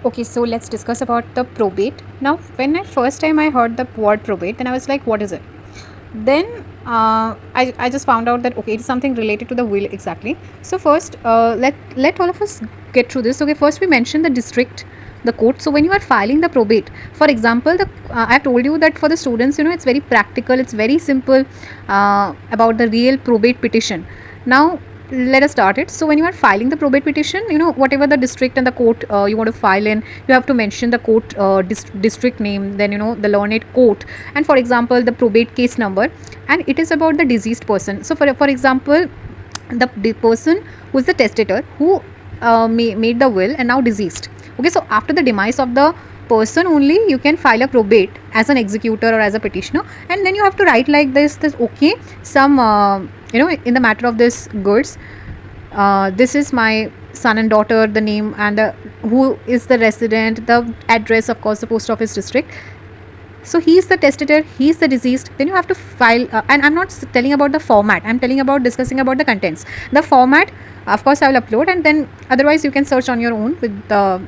Okay, so let's discuss about the probate. Now, when I first time I heard the word probate, then I was like, what is it? Then I just found out that okay, it's something related to the will exactly. So first, let all of us get through this. Okay, first we mentioned the district, the court. So when you are filing the probate, for example, the I have told you that for the students, it's very practical, it's very simple about the real probate petition. Now let us start it. So when you are filing the probate petition, whatever the district and the court you want to file in, you have to mention the court district name, then the learned court, and for example the probate case number, and it is about the deceased person. So for example, the person who is the testator, who made the will and now deceased. Okay, so after the demise of the person only you can file a probate as an executor or as a petitioner, and then you have to write like this okay, some in the matter of this goods, this is my son and daughter, the name and the who is the resident, the address, of course the post office district. So he is the testator, he is the deceased. Then you have to file, and I'm not telling about the format, I'm telling about discussing about the contents. The format, of course I will upload, and then otherwise you can search on your own with the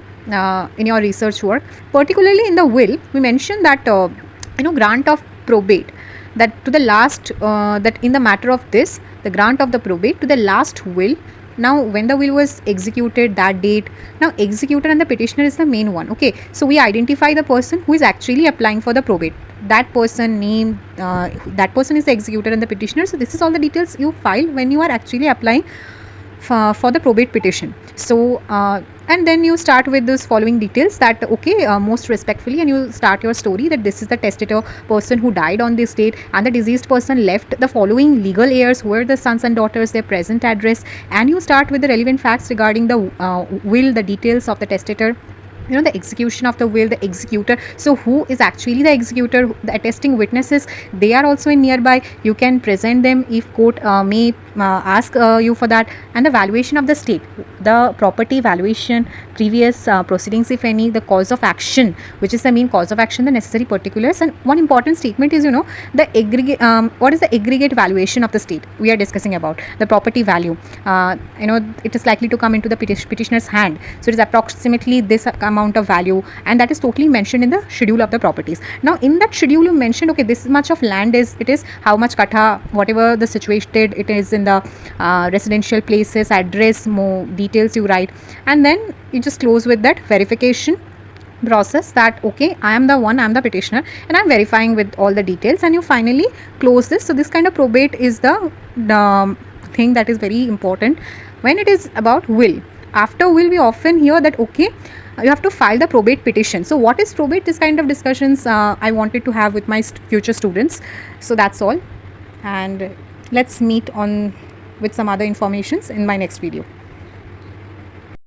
in your research work. Particularly in the will, we mentioned that grant of probate, that to the last that in the matter of this, the grant of the probate to the last will. Now when the will was executed, that date. Now executor and the petitioner is the main one. Okay, so we identify the person who is actually applying for the probate, that person name, that person is the executor and the petitioner. So this is all the details you file when you are actually applying for the probate petition. So and then you start with those following details, that okay, most respectfully, and you start your story that this is the testator person who died on this date, and the deceased person left the following legal heirs who are the sons and daughters, their present address, and you start with the relevant facts regarding the will, the details of the testator, the execution of the will, the executor. So who is actually the executor, the attesting witnesses, they are also in nearby, you can present them if court may ask you for that. And the valuation of the state, the property valuation, previous proceedings if any, the cause of action, which is the main cause of action, the necessary particulars. And one important statement is the aggregate, what is the aggregate valuation of the state we are discussing about, the property value, it is likely to come into the petitioner's hand. So it is approximately this amount of value, and that is totally mentioned in the schedule of the properties. Now in that schedule you mentioned okay, this much of land is how much katha, whatever the situated it is in the residential places, address, more details you write, and then you just close with that verification process, that okay, I am the one, I am the petitioner, and I'm verifying with all the details, and you finally close this. So this kind of probate is the thing that is very important when it is about will. After will, we often hear that okay, you have to file the probate petition. So what is probate? This kind of discussions I wanted to have with my future students. So that's all, and let's meet on with some other informations in my next video.